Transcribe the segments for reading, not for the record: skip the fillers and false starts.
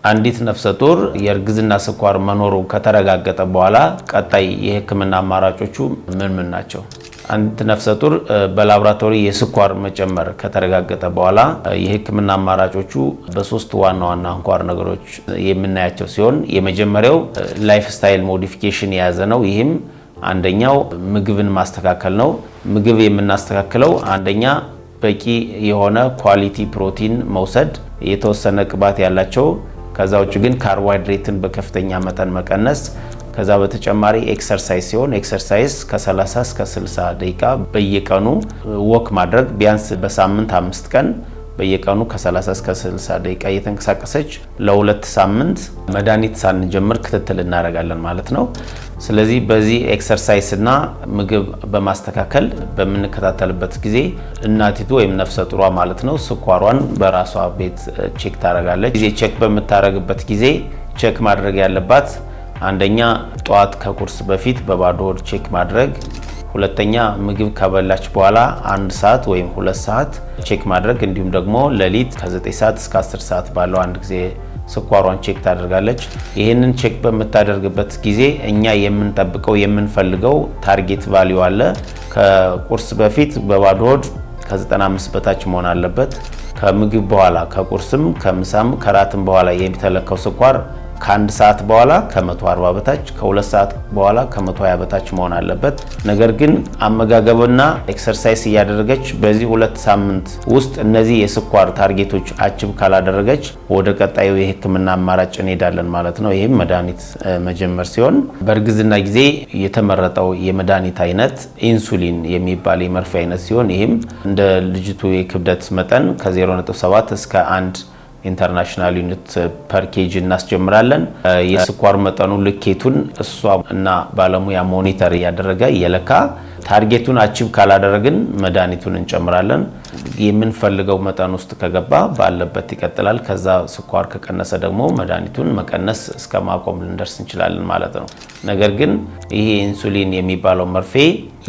አንዲት ነፍሰ ጡር የእርግዝና ስኳር መኖሩ ከተረጋገጠ በኋላ ቀጣይ የህክምና አማራጮቹ ምን ናቸው? አንዲት ነፍሰ ጡር በላቦራቶሪ የስኳር መጨመር ከተረጋገጠ በኋላ የህክምና አማራጮቹ በሶስት ዋና አንኳር ነገሮች የምናያቸው ሲሆን የመጀመሪያው ላይፍ ስታይል ሞዲፊኬሽን የያዘ ነው። ይህም አንደኛው ምግብን ማስተካከል ነው። ምግብ የምናስተካክለው አንደኛ በቂ የሆነ ኳሊቲ ፕሮቲን መውሰድ፣ የተወሰነ ቅባት ያላቸው ከዛ ውጭ ግን ካርቦሃይድሬትን በከፍተኛ መጠን መቀነስ፣ ከዛ በተጨማሪ ኤክሰርሳይዝ ሲሆን ኤክሰርሳይዝ ከ30 እስከ 60 ደቂቃ በየቀኑ ወክ ማድረግ ቢያንስ በሳምንት 5 ቀን በየቀኑ ከ30 እስከ 60 ደቂቃ እየተንቀሳቀሰች ለ2 ሳምንት መድኃኒት ሳንጀምር ክትትል እናደርጋለን ማለት ነው። ስለዚህ በዚህ ኤክሰርሳይዝ እና ምግብ በማስተካከል በምንከታተልበት ጊዜ እናቲቱ ወይም ነፍሰ ጡሯ ማለት ነው ስኳሯን በራሷ ቤት ቼክ ታደርጋለች። ጊዜ ቼክ በምታደርግበት ጊዜ ቼክ ማድረግ ያለባት አንደኛ ጠዋት ከቁርስ በፊት በባዶ ሆድ ቼክ ማድረግ፣ ሁለተኛ ምግብ ከበላች በኋላ 1 ሰዓት ወይም 2 ሰዓት ቼክ ማድረግ፣ እንዲሁም ደግሞ ሌሊት ከ9 ሰዓት እስከ 10 ሰዓት ባለው አንድ ጊዜ ስኳሯን ቼክ ታደርጋለች። ይህንን ቼክ በምታደርግበት ጊዜ እኛ የምንጠብቀው የምንፈልገው ታርጌት ቫልዩ አለ። ከቁርስ በፊት በባዶ ሆድ ከ95 በታች መሆን አለበት። ከምግብ በኋላ ከቁርስም ከምሳም ከራትም በኋላ የሚተለከው ስኳር ከ1 ሰዓት በኋላ ከ140 በታች፣ ከ2 ሰዓት በኋላ ከ120 በታች መሆን አለበት። ነገር ግን አመጋገብና ኤክሰርሳይዝ እያደረገች በዚህ 2 ሳምንት ውስጥ እነዚህ የስኳር ታርጌቶች አቺቭ ካላደረገች ወደ ቀጣዩ የህክምና አማራጭ እንሄዳለን ማለት ነው። ይህም መድኃኒት መጀመር ሲሆን በእርግዝና ጊዜ የተመረጠው የመድኃኒት አይነት ኢንሱሊን የሚባል የመርፌ አይነት ሲሆን ይህም እንደ ልጅቱ የክብደት መጠን ከ0.7 እስከ 1 ኢንተርናሽናል ዩኒት ፐር ኬጂ እናስጀምራለን። የስኳር መጠኑ ልኬቱን እሷ እና ባለሙያ ሞኒተር እያደረገ የለካ ታርጌቱን አቺቭ ካላደረግን መድኃኒቱን እንጨምራለን። የምንፈልገው መጠን ውስጥ ከገባ ባለበት ይቀጥላል። ከዛ ስኳር ከቀነሰ ደግሞ መድኃኒቱን መቀነስ እስከ ማቆም ልንደርስ እንችላለን ማለት ነው። ነገር ግን ይሄ ኢንሱሊን የሚባለው መርፌ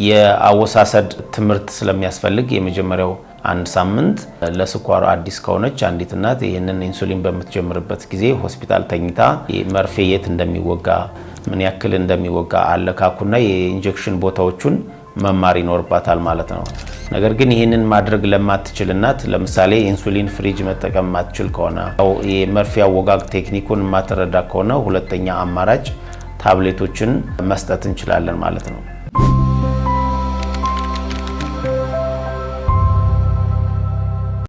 የአወሳሰድ ትምህርት ስለሚያስፈልግ የመጀመሪያው 1 ሳምንት ለስኳር አዲስ ከሆነች አንዲት እናት ይህንን ኢንሱሊን በምትጀምርበት ጊዜ ሆስፒታል ተኝታ መርፌ የት እንደሚወጋ ምን ያክል እንደሚወጋ አለካኩና የኢንጀክሽን ቦታዎቹን መማር ይኖርባታል ማለት ነው። ነገር ግን ይህንን ማድረግ ለማትችል እናት ለምሳሌ ኢንሱሊን ፍሪጅ መጠቀም ማትችል ከሆነ የመርፌ አወጋግ ቴክኒኩን ማትረዳ ከሆነ ሁለተኛ አማራጭ ታብሌቶችን መስጠት እንችላለን ማለት ነው።